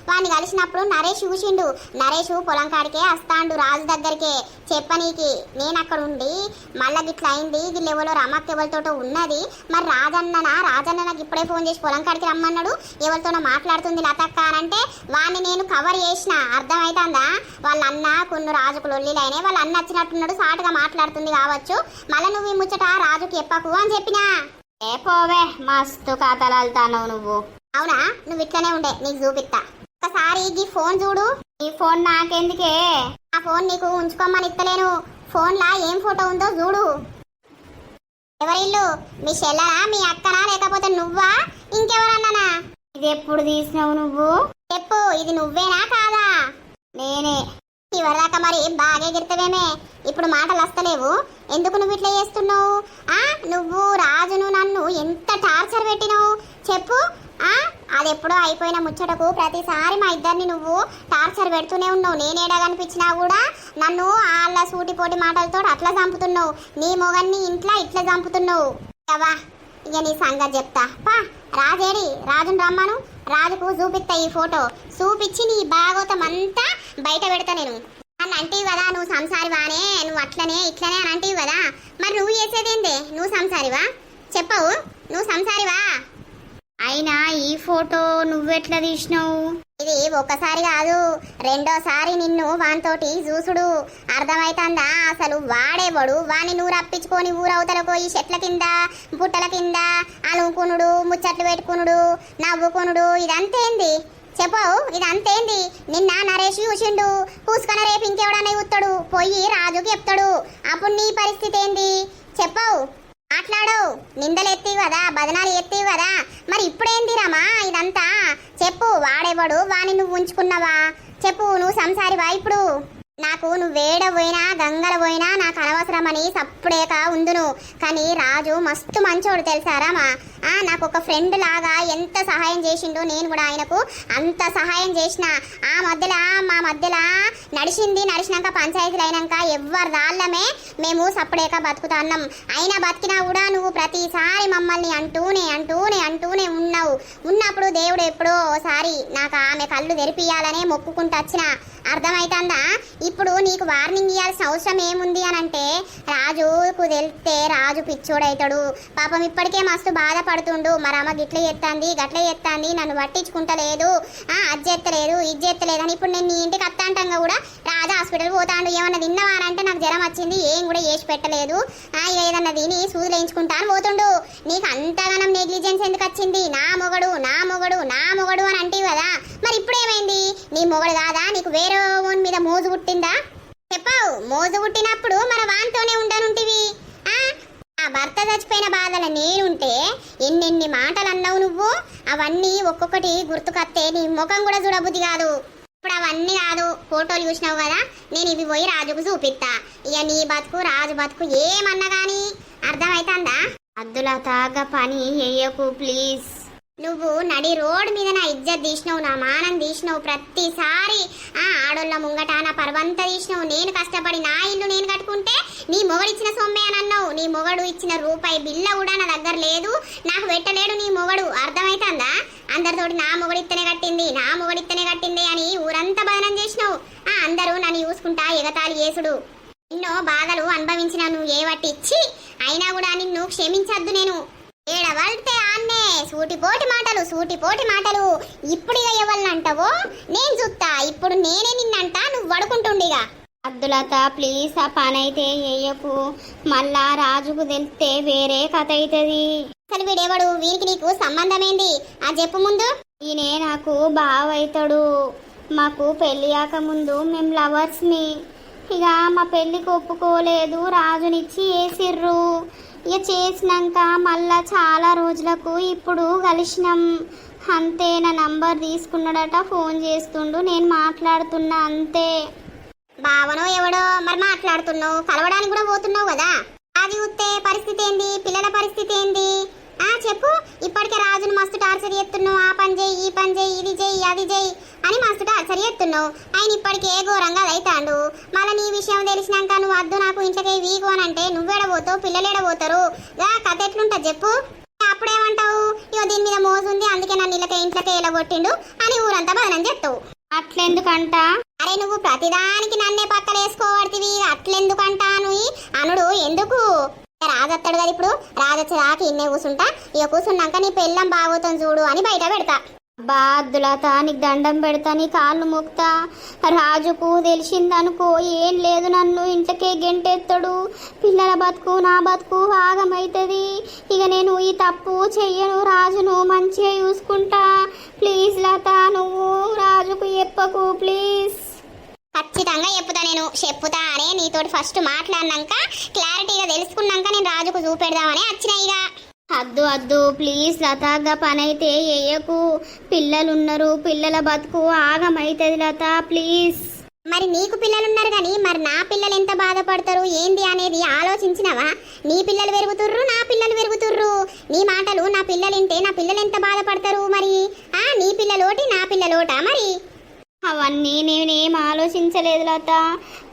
వాడిని కలిసినప్పుడు నరేష్ చూసిండు. నరేష్ పొలం కాడికే వస్తాండు రాజు దగ్గరికే చెప్పనీకి. నేను అక్కడ ఉండి మళ్ళీ గిట్ల అయింది, వీళ్ళు ఎవరో రమక్ ఎవరితోటో ఉన్నది, మరి రాజన్న నాకు ఇప్పుడే ఫోన్ చేసి పొలం కాడికి రమ్మన్నాడు, ఎవరితోనో మాట్లాడుతుంది లతక్క అంటే వాడిని నేను కవర్ చేసిన, అర్థమైతుందా? వాళ్ళ అన్న కొన్ని రాజుకు లొల్లిలైనా వాళ్ళ అన్న వచ్చినట్టున్నాడు, సాటుగా మాట్లాడుతుంది కావచ్చు, మళ్ళీ నువ్వు ఈ ముచ్చట రాజుకి చెప్పకు అని చెప్పినా. ఏ పోవే, మస్తు కథలు వెళ్తావు నువ్వు. అవునా? నువ్వు ఇట్లనే ఉండే, నీకు చూపిస్తా. ఒకసారి ఈ ఫోన్ చూడు. ఈ ఫోన్ నాకెందుకే? ఆ ఫోన్ నీకు ఉంచుకోమని ఇస్తలేను. ఫోన్లా ఏం ఫోటో ఉందో చూడు. ఎవరిల్లు? మీ చెల్లరా, మీ అక్కనా, లేకపోతే నువ్వా, ఇంకెవరన్నానా? ఇది ఎప్పుడు తీసినావు నువ్వు? చెప్పు, ఇది నువ్వేనా కాదా? నేనే. ఇవరిదాకా మరి బాగా ఎగిరితవేమే, ఇప్పుడు మాటలు వస్తలేవు. ఎందుకు నువ్వు ఇట్లా చేస్తున్నావు? నువ్వు రాజును నన్ను ఎంత టార్చర్ పెట్టినావు చెప్పు. అది ఎప్పుడో అయిపోయిన ముచ్చటకు ప్రతిసారి మా ఇద్దరిని నువ్వు టార్చర్ పెడుతూనే ఉన్నావు. నేనేడా కనిపించినా కూడా నన్ను వాళ్ళ సూటిపోటి మాటలతో అట్లా చంపుతున్నావు. నీ మొగన్ని ఇంట్లో ఇట్లా చంపుతున్నావు కదా. ఇక నీ సంగతి చెప్తా పా. రాజేడి, రాజును రమ్మను, రాజుకు చూపిస్తా ఈ ఫోటో. చూపించి నీ భాగవతం అంతా బయట పెడతా నేను. నన్ను అంటివి కదా నువ్వు సంసారివానే, నువ్వు అట్లనే ఇట్లనే అని అంటివి కదా, మరి నువ్వు చేసేదేందే? నువ్వు సంసారివా? చెప్పవు, నువ్వు సంసారివా? అయినా ఈ ఫోటో నువ్వెట్లా తీసినావు? ఇది ఒక్కసారి కాదు, రెండోసారి నిన్ను వానితోటి చూసుడు, అర్థమైతుందా? అసలు వాడేవాడు, వాణ్ణి నువ్వు రప్పించుకొని ఊరవతలకు ఈ చెట్ల కింద పుట్టల కింద అలుకునుడు, ముచ్చట్లు పెట్టుకునుడు, నవ్వుకునుడు, ఇదంతేంది చెప్పవు? ఇదంతేంది? నిన్న నరేష్ చూసిండు, పూసుకొని రేపు ఇంకెవడన్నా చూస్తాడు, పోయి రాజుకి చెప్తాడు, అప్పుడు నీ పరిస్థితి ఏంది చెప్పవు? మాట్లాడు. నిందలు ఎత్తివి కదా, బదనాలు ఎత్తివి కదా, మరి ఇప్పుడేంది రామా ఇదంతా చెప్పు. వాడేవాడు, వాణ్ణి నువ్వు ఉంచుకున్నావా చెప్పు? నువ్వు సంసారివా ఇప్పుడు? నాకు నువ్వేడ పోయినా గంగల పోయినా నాకు అనవసరమని సప్పుడేక ఉందును. కానీ రాజు మస్తు మంచోడు తెలుసారామా. నాకు ఒక ఫ్రెండ్ లాగా ఎంత సహాయం చేసిండో, నేను కూడా ఆయనకు అంత సహాయం చేసిన. మా మధ్యలో నడిచినాక పంచాయతీలు అయినాక ఎవ్వరి దాళ్ళమే మేము సప్పుడేక బతుకుతాన్నాం. అయినా బతికినా కూడా నువ్వు ప్రతిసారి మమ్మల్ని అంటూనే ఉన్నావు. ఉన్నప్పుడు దేవుడు ఎప్పుడో ఓసారి నాకు ఆమె కళ్ళు తెరిపియాలనే మొక్కుకుంటూ వచ్చిన, అర్థమైతుందా? ఇప్పుడు నీకు వార్నింగ్ ఇవ్వాల్సిన అవసరం ఏముంది అని అంటే, రాజుకు తెలిస్తే రాజు పిచ్చోడైతాడు పాపం. ఇప్పటికే మస్తు బాధపడుతుండు, మరి అమ్మ గట్ల చేస్తాంది నన్ను పట్టించుకుంటలేదు, అది చేస్తలేదు ఇది చేస్తలేదు అని. ఇప్పుడు నేను నీ ఇంటికి అత్తాంటంగా కూడా రాజు హాస్పిటల్ పోతాడు, ఏమన్నా తిన్నవా అంటే నాకు జ్వరం వచ్చింది, ఏం కూడా చేసి పెట్టలేదు, ఏదన్నా తిని సూదులు వేయించుకుంటా అని పోతుండు. నీకు అంతగానం నెగ్లిజెన్స్ ఎందుకు వచ్చింది? నా మొగడు అని అంటివి కదా, మరి ఇప్పుడు ఏమైంది? నీ మొగడు కాదా? నీకు వేరే మీద మోజు పుట్టిందా చెప్పావు? మోజు పుట్టినప్పుడు మన వానితోనే ఉండనుంటివి. ఆ భర్త చచ్చిపోయిన బాధల నేనుంటే ఎన్నెన్ని మాటలు అన్నావు నువ్వు. అవన్నీ ఒక్కొక్కటి గుర్తుకొస్తే నీ ముఖం కూడా చూడబుద్ధి కాదు. ఇప్పుడు అవన్నీ కాదు, ఫోటోలు చూసినావు కదా, నేను ఇవి పోయి రాజుకు చూపిస్తా. ఇక నీ బతుకు రాజు బతుకు ఏమన్నా కానీ అర్థమైతుందా? అద్దులా తాగా పని చెయ్యకు ప్లీజ్. నువ్వు నడి రోడ్డు మీద నా ఇజ్జత్ తీసినావు, నా మానం తీసినావు. ప్రతిసారి ఆడోళ్ళ ముంగట నా పర్వంతా తీసినావు. నేను కష్టపడి నా ఇల్లు నేను కట్టుకుంటే నీ మొగడు ఇచ్చిన సొమ్మే అని అన్నావు. నీ మొగడు ఇచ్చిన రూపాయి బిల్ల కూడా నా దగ్గర లేదు, నాకు పెట్టలేడు నీ మొగడు, అర్థమైతుందా? అందరితోటి నా మొగడిత్తనే కట్టింది అని ఊరంతా బదనం చేసినావు. అందరూ నన్ను చూసుకుంటా ఎగతాళి చేసుడు. ఎన్నో బాధలు అనుభవించిన నువ్వు ఏవట్టి ఇచ్చి అయినా కూడా నిన్ను క్షమించద్దు నేను. ఏడవల్తే ఆన్నే సూటిపోటి మాటలు. ఇప్పుడు ఇక ఎవరినంటావో నేను చూస్తా. ఇప్పుడు నేనే నిన్నంట, నువ్వు పడుకుంటుండిగా. అద్దులత ప్లీజ్, ఆ పని అయితే చెయ్యకు, మళ్ళా రాజుకు తెలిస్తే వేరే కథ అవుతుంది. అసలు వీడెవడు? వీరికి నీకు సంబంధం ఏంది? చెప్పు ముందు. ఈయనే నాకు బావ అవుతాడు. మాకు పెళ్ళియాక ముందు మేము లవర్స్ని. ఇక మా పెళ్ళికి ఒప్పుకోలేదు, రాజునిచ్చి వేసిర్రు. ఇక చేసినాక మళ్ళా చాలా రోజులకు ఇప్పుడు కలిసినాం. అంతే, నా నంబర్ తీసుకున్నాడట, ఫోన్ చేస్తుండు, నేను మాట్లాడుతున్నా అంతే. బావనో ఎవడో మరి మాట్లాడుతున్నావు, కలవడానికి కూడా పోతున్నావు కదా. అది ఉత్తే పరిస్థితి ఏంది, పిల్లల పరిస్థితి ఏంది? చెప్పు. ఇప్పటికే రాజును మస్తు టార్చర్ చేస్తున్నావు. ఆ పని చేయి, ఈ పని చేయి, ఇది చేయి, అది చేయి అని మస్తు టార్చర్ చేస్తున్నావు. ఆయన ఇప్పటికే ఘోరంగా అవుతాడు. మళ్ళీ నీ విషయం తెలిసినాక నువ్వు వద్దు నాకు ఇంట్లోకి వీకు అని అంటే నువ్వేడబోతావు, పిల్లలు ఏడబోతారు. కథ ఎట్లుంటుంది చెప్పు. అప్పుడేమంటావు, ఇగో దీని మీద మోసుంది అందుకే నన్ను ఇంట్లోకి ఇలా కొట్టిండు అని ఊరంతా బదనం చెప్తావు. అట్లెందుకంట? అరే నువ్వు ప్రతిదానికి నన్నే పక్కలేసుకోబడుతుంది, అట్లెందుకంటాను అనుడు ఎందుకు? రాజత్తాడు కదా ఇప్పుడు, రాజొచ్చేదాకా ఇన్నే కూర్చుంటా. ఇక కూర్చున్నాక నీ పెళ్ళం బాగోతాం చూడు అని బయట పెడతా. బాద్దులత, నీకు దండం పెడతా, నీ కాళ్ళు మొక్తా. రాజుకు తెలిసిందనుకో ఏం లేదు, నన్ను ఇంట్లోకే గెంటెత్తాడు. పిల్లల బతుకు నా బతుకు ఆగమవుతుంది. ఇక నేను ఈ తప్పు చెయ్యను, రాజును మంచిగా చూసుకుంటా. ప్లీజ్ లత, నువ్వు రాజుకు చెప్పకు ప్లీజ్. ఖచ్చితంగా చెప్పుతా, నేను చెప్పుతా అనే నీతోటి ఫస్ట్ మాట్లాడినాక క్లారిటీగా తెలుసుకున్నాక నేను రాజుకు చూపెడదామని వచ్చినాయిగా. అద్దు అద్దు ప్లీజ్ లతగా పని అయితే వేయకు. పిల్లలున్నారు, పిల్లల బతుకు ఆగమవుతుంది లత ప్లీజ్. మరి నీకు పిల్లలున్నారు కానీ మరి నా పిల్లలు ఎంత బాధపడతారు ఏంది అనేది ఆలోచించినవా? నీ పిల్లలు పెరుగుతుర్రు, నా పిల్లలు పెరుగుతుర్రు. నీ మాటలు నా పిల్లలు వింటే నా పిల్లలు ఎంత బాధపడతారు మరి? నీ పిల్లలోటి నా పిల్లలోటా మరి? అవన్నీ నేనేం ఆలోచించలేదు లత,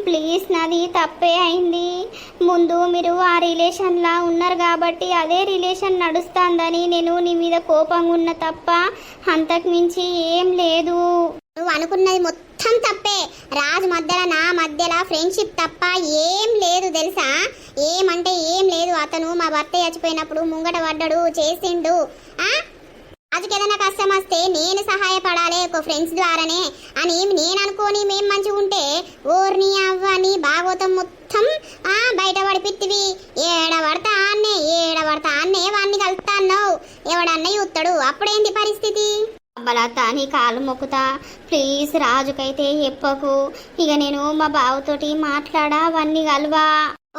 ప్లీజ్ నాది తప్పే అయింది. ముందు మీరు ఆ రిలేషన్లా ఉన్నారు కాబట్టి అదే రిలేషన్ నడుస్తుందని నేను నీ మీద కోపంగా ఉన్న తప్ప అంతకు మించి ఏం లేదు. నువ్వు అనుకున్నది మొత్తం తప్పే. రాజు మధ్యలో నా మధ్యలో ఫ్రెండ్షిప్ తప్ప ఏం లేదు తెలుసా? ఏమంటే ఏం లేదు. అతను మా భర్త చచ్చిపోయినప్పుడు ముంగట పడ్డాడు, చేసిండు. రాజుకి ఏదైనా కష్టం వస్తే నేను సహాయపడాలి ఒక ఫ్రెండ్స్ ద్వారానే అని నేను అనుకోని మేం మంచిగా ఉంటే ఓర్ని అవ్వని భాగవతం మొత్తం బయట పడిపిత్తివి. ఏడబడతా ఆన్నే వాడిని కలుస్తాన్నావు, ఎవడన్నా చూస్తాడు. అప్పుడేంటి పరిస్థితి? అబ్బలత, నీ కాలు మొక్కుతా ప్లీజ్, రాజుకైతే చెప్పకు. ఇక నేను మా బావతోటి మాట్లాడా, అవన్నీ కలవా.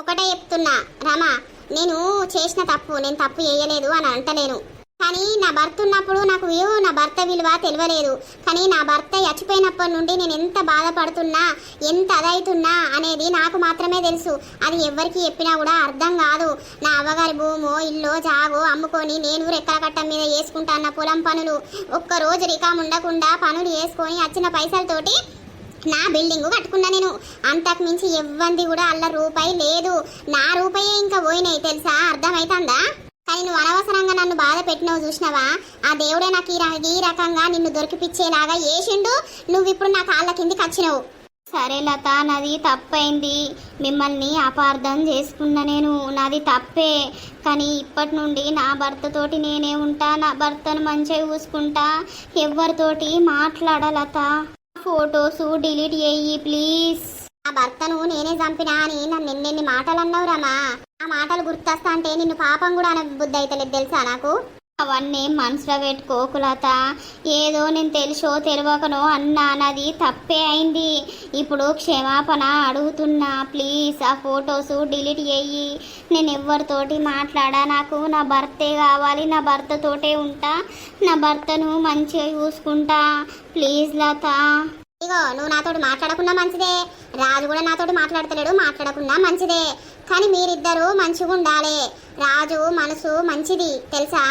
ఒకటే చెప్తున్నా రమా, నేను చేసిన తప్పు, నేను తప్పు చేయలేదు అని అంటలేను. కానీ నా భర్త ఉన్నప్పుడు నాకు నా భర్త విలువ తెలియలేదు. కానీ నా భర్త చచ్చిపోయినప్పటి నుండి నేను ఎంత బాధపడుతున్నా, ఎంత అదవుతున్నా అనేది నాకు మాత్రమే తెలుసు. అది ఎవరికి చెప్పినా కూడా అర్థం కాదు. నా అవ్వగారి భూమో ఇల్లు జాగో అమ్ముకొని నేను రెక్కల కట్టం మీద చేసుకుంటాన్న పొలం పనులు, ఒక్కరోజు రికామ్ ఉండకుండా పనులు చేసుకొని వచ్చిన పైసలతోటి నా బిల్డింగ్ కట్టుకున్నా నేను. అంతకు మించి ఎవ్వంది కూడా అల్ల రూపాయి లేదు. నా రూపాయే ఇంకా పోయినాయి తెలుసా? అర్థమవుతుందా? కానీ నువ్వు అనవసరంగా నన్ను బాధ పెట్టినావు చూసినావా? ఆ దేవుడే నాకు ఈ రకంగా నిన్ను దొరికిపిచ్చేలాగా చేసిండు. నువ్వు ఇప్పుడు నా కాళ్ళ కిందికి వచ్చినావు. సరే లత, నాది తప్పైంది, మిమ్మల్ని అపార్థం చేసుకున్నా నేను, నాది తప్పే. కానీ ఇప్పటి నుండి నా భర్తతోటి నేనే ఉంటా, నా భర్తను మంచిగా చూసుకుంటా, ఎవరితోటి మాట్లాడాలత. ఫొటోస్ డిలీట్ చేయి ప్లీజ్. ఆ భర్తను నేనే చంపినా అని నన్ను ఎన్నెన్ని మాటలు అన్నావు రమా. ఆ మాటలు గుర్తొస్తా అంటే నిన్ను పాపం కూడా బుద్ధి అవుతలేదు తెలుసా నాకు. అవన్నీ మనసులో పెట్టుకోకులత. ఏదో నేను తెలుసో తెలియకనో అన్నా, నాది తప్పే అయింది. ఇప్పుడు క్షమాపణ అడుగుతున్నా ప్లీజ్. ఆ ఫొటోస్ డిలీట్ చేయి. నేను ఎవరితోటి మాట్లాడా, నాకు నా భర్తే కావాలి, నా భర్తతోటే ఉంటా, నా భర్తను మంచిగా చూసుకుంటా ప్లీజ్ లత. ఇగో నువ్వు నాతోటి మాట్లాడకుండా మంచిదే, రాజు కూడా నాతోటి మాట్లాడతలేడు, మాట్లాడకుండా మంచిదే. కానీ మీరిద్దరూ మంచిగా ఉండాలి. రాజు మనసు మంచిది తెలుసా?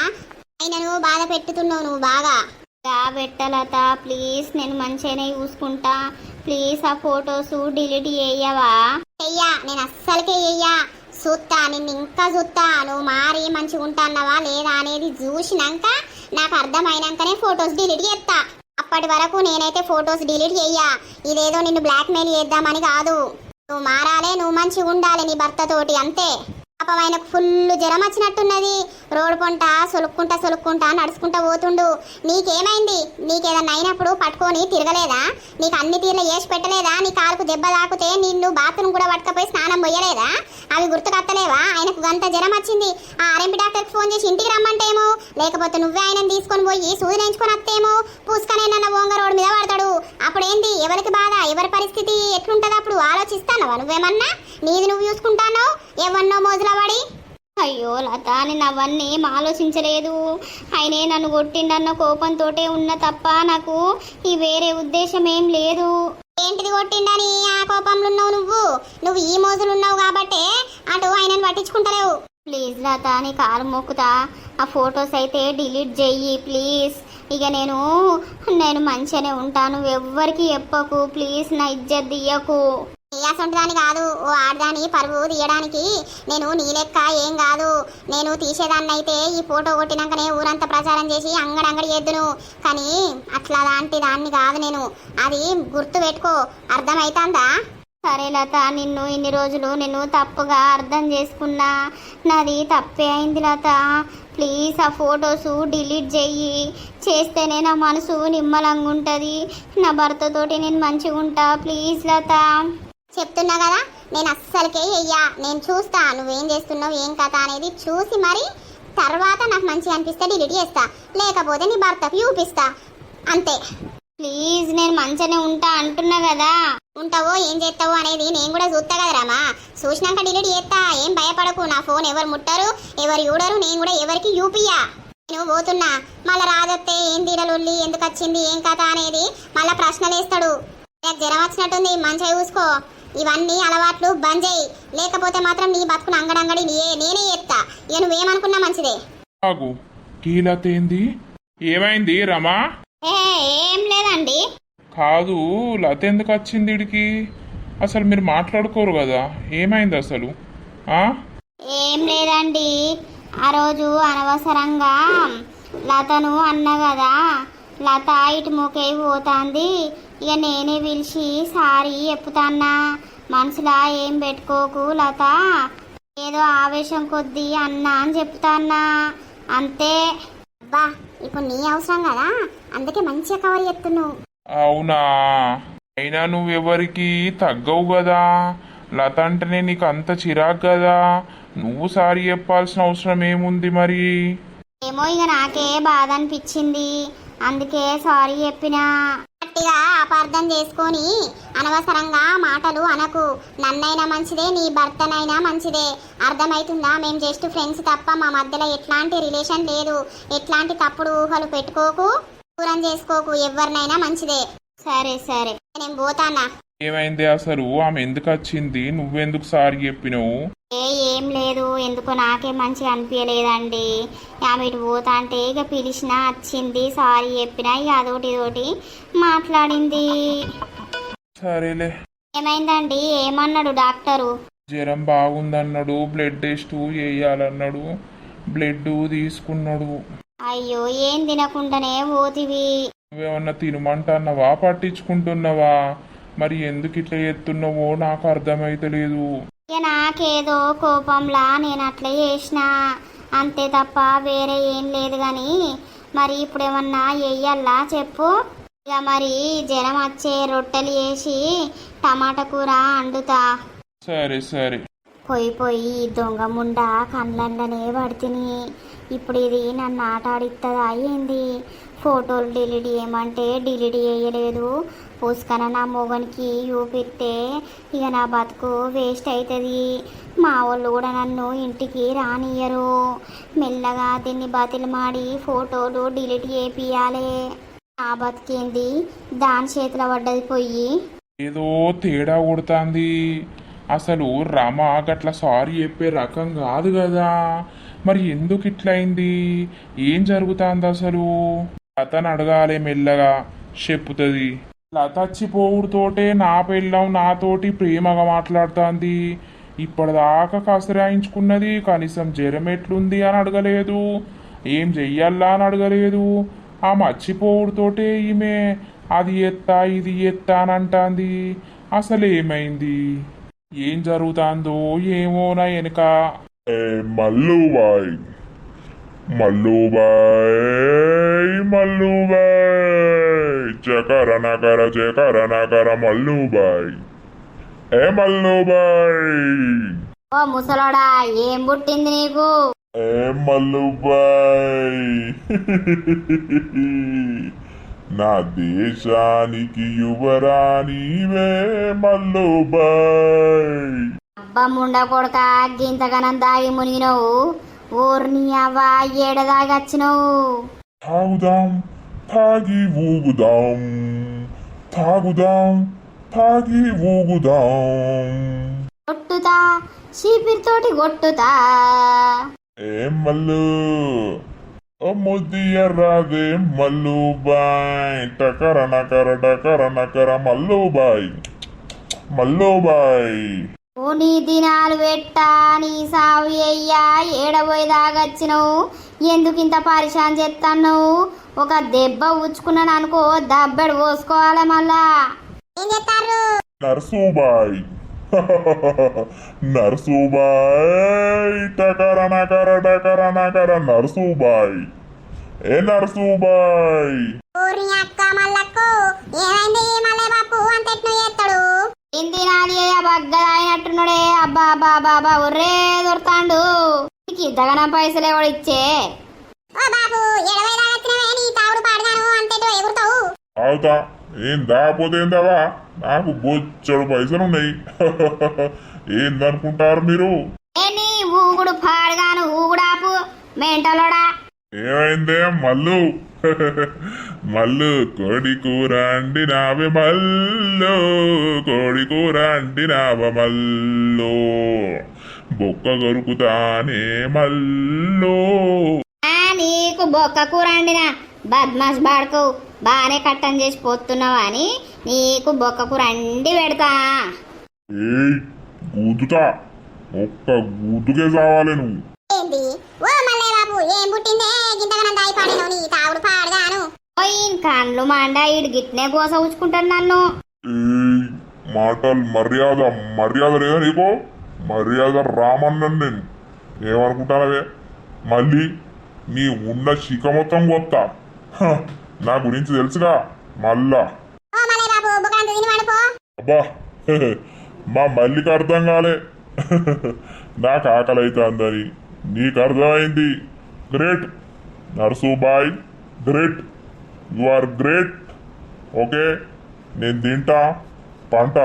ఆయనను బాధ పెట్టుతున్నావు నువ్వు బాగా. పెట్టలత ప్లీజ్, నేను మంచిగానే చూసుకుంటా ప్లీజ్. ఆ ఫొటోస్ డిలీట్ చేయవా? చెయ్యా, నేను అస్సలకే చెయ్యా. చూస్తా, నిన్ను ఇంకా చూస్తా. నువ్వు మారి మంచిగా ఉంటాన్నావా లేదా అనేది చూసినాక, నాకు అర్థమైనాకనే ఫొటోస్ డిలీట్ చేస్తా. అప్పటి వరకు నేనైతే ఫొటోస్ డిలీట్ చెయ్యా. ఇదేదో నిన్ను బ్లాక్మెయిల్ చేద్దామని కాదు. నువ్వు మారాలే, నువ్వు మంచిగా ఉండాలి నీ భర్తతోటి, అంతే. పాపం ఆయనకు ఫుల్ జ్వరం వచ్చినట్టున్నది. రోడ్డు పొంట సొలుక్కుంటా నడుచుకుంటా పోతుండు. నీకేమైంది? నీకేదన్నా అయినప్పుడు పట్టుకొని తిరగలేదా? నీకు అన్ని తీర్ల వేసి పెట్టలేదా? నీ కాలుకు దెబ్బ తాకితే నిన్ను బాత్రూమ్ కూడా పట్టుకపోయి స్నానం పోయలేదా? అవి గుర్తుకత్తలేవా? ఆయనకు గంత జ్వరం వచ్చింది. ఆ ఆర్ఎంపీ డాక్టర్కి ఫోన్ చేసి ఇంటికి రమ్మంటేమో, లేకపోతే నువ్వే ఆయనను తీసుకొని పోయి సూది నేయించుకొని వస్తేమో పూసుకనేనన్న ఓంగ రోడ్డు మీద పడతాడు. అప్పుడేంది? ఎవరికి బాధ, ఎవరి పరిస్థితి ఎట్లుంటది? అప్పుడు ఆలోచిస్తానవా నువ్వేమన్నా? నీది నువ్వు చూసుకుంటానో ఎవన్నో మోజుల పడి? అయ్యో లత, నేను అవన్నీ ఏం ఆలోచించలేదు. ఆయనే నన్ను కొట్టిండన్న కోపంతోటే ఉన్న తప్ప నాకు ఈ వేరే ఉద్దేశం ఏం లేదు. ఏంటిది కొట్టిండని ఆ కోపంలో ఉన్నావు నువ్వు ఈ మోజులు ఉన్నావు కాబట్టే అటు ఆయనను పట్టించుకుంటలేవు. ప్లీజ్ లత, నీ కాలు మొక్కుతా, ఆ ఫొటోస్ అయితే డిలీట్ చెయ్యి ప్లీజ్. ఇక నేను మంచిగానే ఉంటాను, ఎవ్వరికి చెప్పకు ప్లీజ్, నా ఇజ్జత్ తీయకు. అసంటిదాని కాదు, ఓ ఆడదాని పరువు తీయడానికి నేను నీ లెక్క ఏం కాదు. నేను తీసేదాన్ని అయితే ఈ ఫోటో కొట్టినాకనే ఊరంతా ప్రచారం చేసి అంగడి ఎద్దును. కానీ అట్లా లాంటి దాన్ని కాదు నేను. అది గుర్తు పెట్టుకో, అర్థమైతుందా? సరే లత, నిన్ను ఇన్ని రోజులు నేను తప్పుగా అర్థం చేసుకున్నా, నాది తప్పే అయింది లత. ప్లీజ్ ఆ ఫొటోస్ డిలీట్ చెయ్యి. చేస్తేనే నా మనసు నిమ్మలంగా ఉంటుంది, నా భర్తతోటి నేను మంచిగా ఉంటా. ప్లీజ్ లత. చెప్తున్నా కదా, నేను అస్సలకే అయ్యా. నేను చూస్తా నువ్వేం చేస్తున్నావు ఏం కథ అనేది చూసి మరి తర్వాత నాకు మంచిగా అనిపిస్తే డిలీట్ చేస్తా, లేకపోతే నీ భర్తకు చూపిస్తా, అంతే. ప్లీజ్, నేను మంచిగానే ఉంటా అంటున్నా కదా. ఉంటావో ఏం చేస్తావో అనేది నేను కూడా చూస్తా కదా రామా. చూసినాక డిలీట్ చేస్తా, ఏం భయపడకు. నా ఫోన్ ఎవరు ముట్టరు, ఎవరు చూడరు, నేను కూడా ఎవరికి చూపియ్యా. నేను పోతున్నా, మళ్ళీ రాదొత్తే ఏం తీరలొల్లి, ఎందుకు వచ్చింది ఏం కథ అనేది మళ్ళీ ప్రశ్నలు వేస్తాడు. నాకు జ్వరం వచ్చినట్టుంది, మంచిగా చూసుకో. ఇవన్నీ అలవాట్లు బంద్ చేయి, లేకపోతే మాత్రం నీ బతుకున అంగడి నేనే చెప్తా. ఇక నువ్వేమనుకున్నా మంచిదే. ఆగు, కీలతేంది? ఏమైంది రమా? ఏం లేదండి. కాదు, లత ఎందుకు వచ్చింది ఇడికి? అసలు మీరు మాట్లాడుకోరు కదా, ఏమైంది అసలు? ఏం లేదండి, ఆ రోజు అనవసరంగా లతను అన్నా కదా, లత ఇటు మూకే పోతాంది. ఇక నేనే పిలిచి సారీ చెప్పుతాన్నా, మనసులా ఏం పెట్టుకోకు లత, ఏదో ఆవేశం కొద్దీ అన్నా అని చెప్తాన్నా, అంతే. అబ్బా, ఇప్పుడు నీ అవసరం కదా, అందుకే మంచిగా కవర్ చేస్తున్నావు. అవునా? అయినా నువ్వెవరికి తగ్గవు కదా, లత అంటేనే నీకు అంత చిరాకు కదా, నువ్వు సారీ చెప్పాల్సిన అవసరం ఏముంది మరి? ఏమో ఇక నాకే బాధ అనిపించింది, అందుకే సారీ చెప్పినా. గట్టిగా అపార్థం చేసుకొని అనవసరంగా మాటలు అనకు. నన్నైనా మంచిదే, నీ భర్తనైనా మంచిదే, అర్థమవుతుందా? మేము జస్ట్ ఫ్రెండ్స్ తప్ప మా మధ్యలో ఎట్లాంటి రిలేషన్ లేదు. ఎట్లాంటి తప్పుడు ఊహలు పెట్టుకోకు, దూరం చేసుకోకు, ఎవరినైనా మంచిదే. సరే సరే, నేను పోతానా. ఏమైంది అసలు? ఆమె ఎందుకు వచ్చింది? నువ్వెందుకు సారీ చెప్పినావు? ఏం లేదు, ఎందుకో నాకే మంచిగా అనిపించలేదండి. ఆమె ఇటు పోతా అంటే ఇక పిలిచినా వచ్చింది, సారీ చెప్పినా, ఇక అదోటి ఇదోటి మాట్లాడింది. సరేలే. ఏమైందండి? ఏమన్నాడు డాక్టరు? జ్వరం బాగుందన్నాడు, బ్లడ్ టెస్ట్ వేయాలన్నాడు, బ్లడ్ తీసుకున్నాడు. అయ్యో, ఏం తినకుండానే పోతివి? నువ్వేమన్నా తినమంటున్నావా, పట్టించుకుంటున్నావా? మరి ఎందుకు ఇట్లా చేస్తున్నావో నాకు అర్థమైతలేదు. ఇక నాకేదో కోపంలా నేను అట్లా చేసిన, అంతే తప్ప వేరే ఏం లేదు. కానీ మరి ఇప్పుడు ఏమన్నా వెయ్యాలా చెప్పు? ఇక మరి జ్వరం వచ్చే రొట్టెలు వేసి టమాటా కూర వండుతా. సరే సరే. పోయి దొంగ ముండ కళ్ళండనే పడితిని. ఇప్పుడు ఇది నన్ను ఆట ఆడిస్తుందా ఏంది? ఫోటోలు డిలీట్ చేయమంటే డిలీట్ చేయలేదు, పూసుకన నా మొగనికి చూపిస్తే ఇక నా బతుకు వేస్ట్ అవుతుంది. మా వాళ్ళు కూడా నన్ను ఇంటికి రానియ్యరు. మెల్లగా దీన్ని బతిలమాడి ఫోటోలు డిలీట్ చేపియాలి. ఆ బతికేంది దాని చేతిలో పడ్డది పోయి. ఏదో తేడా కొడుతుంది. అసలు రమ గట్ల సారీ చెప్పే రకం కాదు కదా, మరి ఎందుకు ఇట్లయింది? ఏం జరుగుతుంది అసలు? లతను అడగాలి, మెల్లగా చెప్పుతుంది. లత వచ్చిపోవుడుతోటే నా పెళ్ళం నాతోటి ప్రేమగా మాట్లాడుతుంది. ఇప్పటిదాకా కసరాయించుకున్నది, కనీసం జ్వరం ఎట్లుంది అని అడగలేదు, ఏం చెయ్యాలా అని అడగలేదు. ఆ మర్చిపోవుడుతోటే ఈమె అది ఎత్తా ఇది ఎత్తా అని అంటుంది. అసలు ఏమైంది? ఏం జరుగుతుందో ఏమో నా వెనుక. ఏ మల్లుబాయ్ మల్లుబాయ్ మల్లుబాయ్ చకర నకర మల్లుబాయ్ ఏ మల్లుబాయ్ ఓ ముసలోడా ఏం పుట్టింది నీకు? ఏ మల్లుబాయ్ నా దేశానికి యువరానివే మల్లుబాయ్ అబ్బా ముండ కొడక గింతగనం దాగి మునిగినవు. ఊర్ని అవ్వ ఏడ దాగి వచ్చినవు? తాగుదాం తాగి ఊగుదాం తాగుదాం తాగి ఊగుదాం కొట్టుతా చీపిరితోటి కొట్టుతా. ఏ మల్లు ఓ ముద్దియర్రాదే మల్లుబాయ్ టకర నకర మల్లుబాయ్ మల్లుబాయ్ ఓ నీ దినాలు పెట్టా నీ సావు అయ్యా ఏడబోయి దాగచ్చినవు. ఎందుకింత పరిశాన్ చేస్తావు? ఒక దెబ్బ ఉచ్చుకున్నాను అనుకో దబ్బెడు పోసుకోవాలి మళ్ళా. ఏం చేస్తారు? నర్సుబాయ్ నర్సుబాయ్ టకర నకర నర్సుబాయ్ ఏ నర్సుబాయ్ ఊరి అక్క మల్లక్కు ఏమైంది మల్లె బాపు అంత ఎట్ను చేస్తాడు? ఏం తినాలి బగ్గదాయినట్టున్నాడే. అబ్బా అబ్బా బాబా ఒర్రే దొరుకుతాండు. నీకు ఇంతగానం పైసలు ఎవడు ఇచ్చే? ఓ బాబు 70 దాకా వచ్చినవే నీ తావుడు పాడగాను అంతేటో ఎగురుతావు. అవుతా ఏం దాపోతే ఏందావా నాకు బొచ్చడు పైసలున్నాయి ఏందనుకుంటారు మీరు ఏ నీ ఊగుడు పాడుగాను ఊగుడాపు మెంటలోడా. ఏమైందే మల్లు మల్లు కోడి కూర అండినావే మల్లు కోడి కూర అండినావ మల్లు బొక్క కొరుకుతానే మల్లు నీకు బొక్క కూర అండినా బద్మాష్ బాడుకు బాగానే కట్టం చేసి పోతున్నావు అని నీకు బొక్క కూర అండి పెడతా. ఏయ్ గూదుతా ఒక్క గూదుకే చావాలి నువ్వు ఏంది ఓ మల్లె బాబు ఏం పుట్టిందే గింతగనం దాయి పాడినో నీ తావుడు పాడగాను? పోయిన కళ్ళు మాండా ఇడు గిట్నే గోస ఉంచుకుంటాను నన్ను. ఏయ్ మాటలు మర్యాద లేదా నీకో మర్యాద రామన్నాను నేను ఏమనుకుంటానవే మళ్ళీ నీ ఉన్న శిఖ మొత్తం కొత్త నా గురించి తెలుసుగా మళ్ళా ఓ మల్లె బాబు బుకంత తిని పడుకో. అబ్బా మా మల్లికి అర్థం కాలే నాకు ఆకలి అవుతుందని నీకు అర్థమైంది. గ్రేట్ నర్సుబాయ్ great you are great. Okay నేను తింటా పంట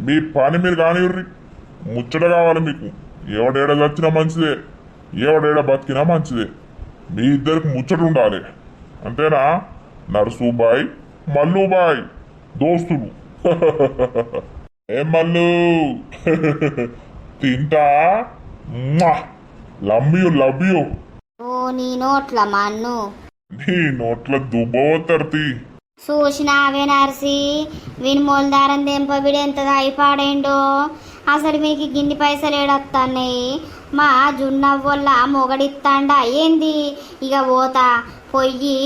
మీ పని మీరు కానివ్వర్రి ముచ్చట కావాలి మీకు. ఎవడేడ చచ్చినా మంచిదే ఎవడేడ బతికినా మంచిదే. మీ ఇద్దరికి ముచ్చట ఉండాలి అంతేనా? నర్సుబాయ్ మల్లుబాయ్ దోస్తులు ఏ మల్లు తింటా లవ్ యూ ఓ నీ నోట్ల మన్ను నీ నోట్ల దుబ్బవతర్తి చూసినావే నర్సి వీని మొలదారం దెంపబిడి ఎంత దాయిపాడేండో. అసలు మీకు గిన్ని పైసలు ఏడొస్తాయి? మా జున్నవ్వల్ల మొగడిత్తాండా ఏంది? ఇక పోతా పొయ్యి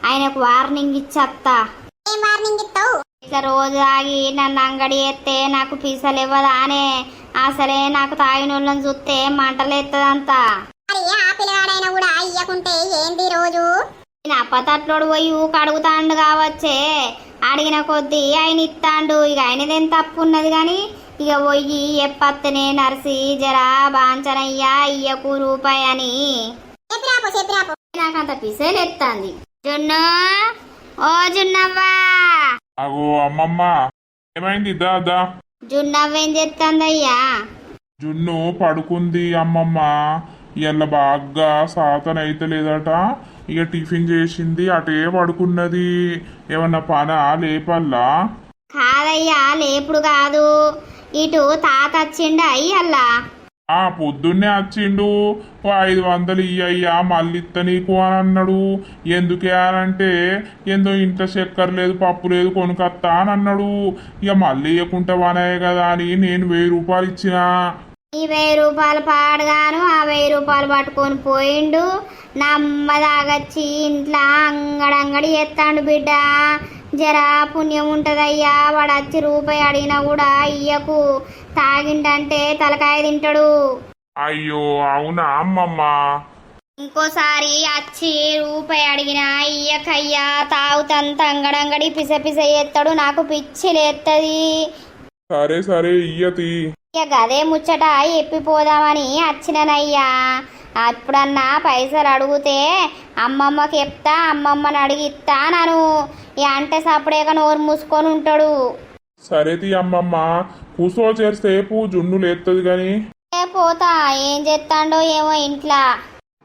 ఆయనకు వార్నింగ్ ఇచ్చత్తా. ఏం వార్నింగ్ ఇస్తావు? ఇట్లా రోజు ఆగి నన్ను అంగడి ఎత్తే నాకు పీసలు ఇవ్వదానే. అసలే నాకు తాగినోళ్ళని చూస్తే మంటలేత్తదంతా. మరి ఆ పిల్లగాడైనా కూడా ఇయ్యకుంటే ఏంది రోజు? నేను అప్పతట్లోడు పోయి కడుగుతాండు కావచ్చే. అడిగిన కొద్దీ ఆయన ఇస్తాండు. ఇక ఆయనదేం తప్పు ఉన్నది కానీ ఇక పోయి ఎప్పత్తనే నర్సి జరా బాంచనయ్యా ఇయ్యకు రూపాయి అని చెప్పిరాపు. నాకంత పిసేలు ఎత్తాంది. జున్ను ఓ జున్నవ్వా. అగో అమ్మమ్మ ఏమైంది దా జున్నవ్వేం చేస్తాందయ్యా? జున్ను పడుకుంది అమ్మమ్మ. ఇవాళ బాగా సాతన అయితే లేదట. ఇక టిఫిన్ చేసింది అటే పడుకున్నది. ఏమన్నా పనా లేపల్లా? కాదయ్యా లేపుడు కాదు, ఇటు తాత వచ్చిండ అయ్యల్లా. పొద్దున్నే వచ్చిండు. 500 ఇయ్యయ్యా మళ్ళీ ఇత్త నీకు అని అన్నాడు. ఎందుకే అనంటే ఏందో ఇంట్లో చక్కెర లేదు పప్పు లేదు కొనుకత్తా అని అన్నాడు. ఇక మళ్ళీ ఇవ్వకుంటావానే కదా అని నేను 1000 రూపాయలు ఇచ్చినా. ఈ 1000 రూపాయలు పాడగాను ఆ 1000 రూపాయలు పట్టుకొని పోయిండు. నమ్మదాగచ్చి ఇంట్లో అంగడి ఎత్తాండు బిడ్డ. జరా పుణ్యం ఉంటదయ్యా. వాడు వచ్చి రూపాయి అడిగినా కూడా ఇయ్యకు. తాగిండంటే తలకాయ తింటాడు. అయ్యో అవునా అమ్మమ్మ. ఇంకోసారి వచ్చి రూపాయి అడిగినా ఇయ్యకయ్యా తాగుతంత అంగడంగడి పిస పిస ఎత్తాడు, నాకు పిచ్చి లేత్తది. సరే సరే ఇయ్యతి. ఇక గదే ముచ్చట ఎప్పిపోదామని వచ్చిననయ్యా. అప్పుడన్నా పైసలు అడిగితే అమ్మమ్మకి చెప్తా, అమ్మమ్మని అడిగిస్తా నన్ను అంటే సప్పుడేక నోరు మూసుకొని ఉంటాడు. సరే తీ అమ్మమ్మ, కూసో చేసేపు జున్ను లేత్తది గాని. పోతా, ఏం చేస్తాడో ఏమో ఇంట్లో.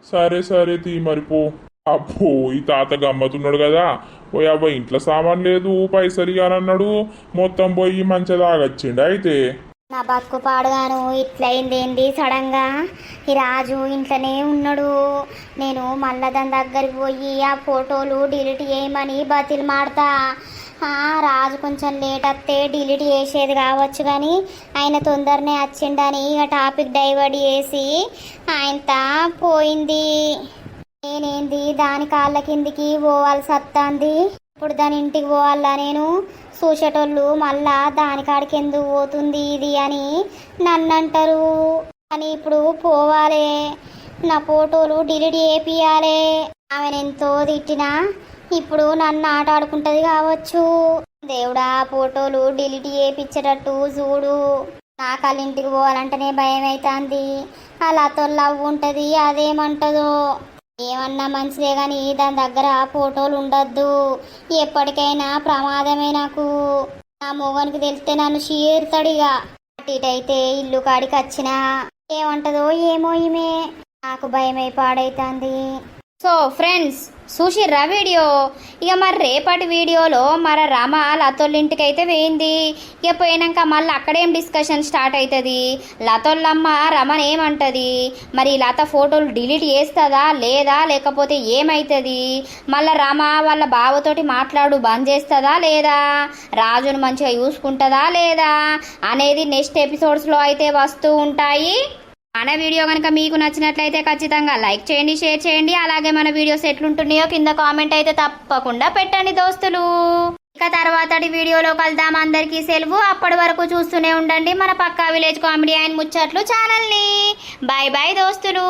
సరే సరే తీ మరి పో. అబ్బో ఈ తాత గమ్మతున్నాడు కదా, పోయి అబ్బా ఇంట్లో సామాన్ లేదు పైసలు ఇవ్వాలన్నాడు, మొత్తం పోయి మంచిగా తాగొచ్చిండు. అయితే నా బతుకు పాడుగాను ఇట్లయిందేంది సడన్ గా. ఈ రాజు ఇంట్లోనే ఉన్నాడు. నేను మళ్ళా దాని దగ్గరికి పోయి ఆ ఫోటోలు డిలీట్ చేయమని బతిలు మాడతా. రాజు కొంచెం లేట్ వస్తే డిలీట్ చేసేది కావచ్చు, కానీ ఆయన తొందరనే వచ్చిండని ఇక టాపిక్ డైవర్ట్ చేసి ఆయనతో పోయింది. నేనేంది దాని కాళ్ళ కిందికి పోవాల్సి వస్తుంది. ఇప్పుడు దాని ఇంటికి పోవాలా నేను? చూసేటోళ్ళు మళ్ళా దాని కాడికి ఎందుకు పోతుంది ఇది అని నన్ను అంటారు. కానీ ఇప్పుడు పోవాలి, నా ఫోటోలు డిలీట్ చేపియాలి. ఆమెనెంతో తిట్టినా ఇప్పుడు నన్ను ఆట ఆడుకుంటుంది కావచ్చు. దేవుడా, ఫోటోలు డిలీట్ చేయించేటట్టు చూడు. నాకు వాళ్ళ ఇంటికి పోవాలంటేనే భయం అవుతుంది. అలాతో లవ్ ఉంటుంది, అదేమంటదో. ఏమన్నా మంచిదే కానీ దాని దగ్గర ఫోటోలు ఉండద్దు, ఎప్పటికైనా ప్రమాదమే. నాకు నా మొగనికి తెలిస్తే నన్ను చీరుతాడిగా. అటుయితే ఇల్లు కాడికి వచ్చినా ఏమంటదో ఏమో ఈమె, నాకు భయమై పాడైతుంది. సో ఫ్రెండ్స్, చూసిర్రా వీడియో? ఇక మరి రేపటి వీడియోలో మరి రమ లతోళ్ళింటికి అయితే పోయింది. ఇక పోయినాక మళ్ళీ అక్కడేం డిస్కషన్ స్టార్ట్ అవుతుంది. లతోళ్ళమ్మ రమని ఏమంటుంది, మరి లత ఫోటోలు డిలీట్ చేస్తుందా లేదా, లేకపోతే ఏమవుతుంది, మళ్ళీ రమ వాళ్ళ బావతోటి మాట్లాడు బంద్ చేస్తుందా లేదా, రాజును మంచిగా చూసుకుంటుందా లేదా అనేది నెక్స్ట్ ఎపిసోడ్స్లో అయితే వస్తూ ఉంటాయి. మన వీడియో కనుక మీకు నచ్చినట్లయితే ఖచ్చితంగా లైక్ చేయండి, షేర్ చేయండి. అలాగే మన వీడియోస్ ఎట్లుంటున్నాయో కింద కామెంట్ అయితే తప్పకుండా పెట్టండి దోస్తులు. ఇక తర్వాతటి వీడియోలో కలుద్దాం. అందరికీ సెలవు. అప్పటి వరకు చూస్తూనే ఉండండి మన పక్కా విలేజ్ కామెడీ అండ్ ముచ్చట్లు ఛానల్ని. బాయ్ బాయ్ దోస్తులు.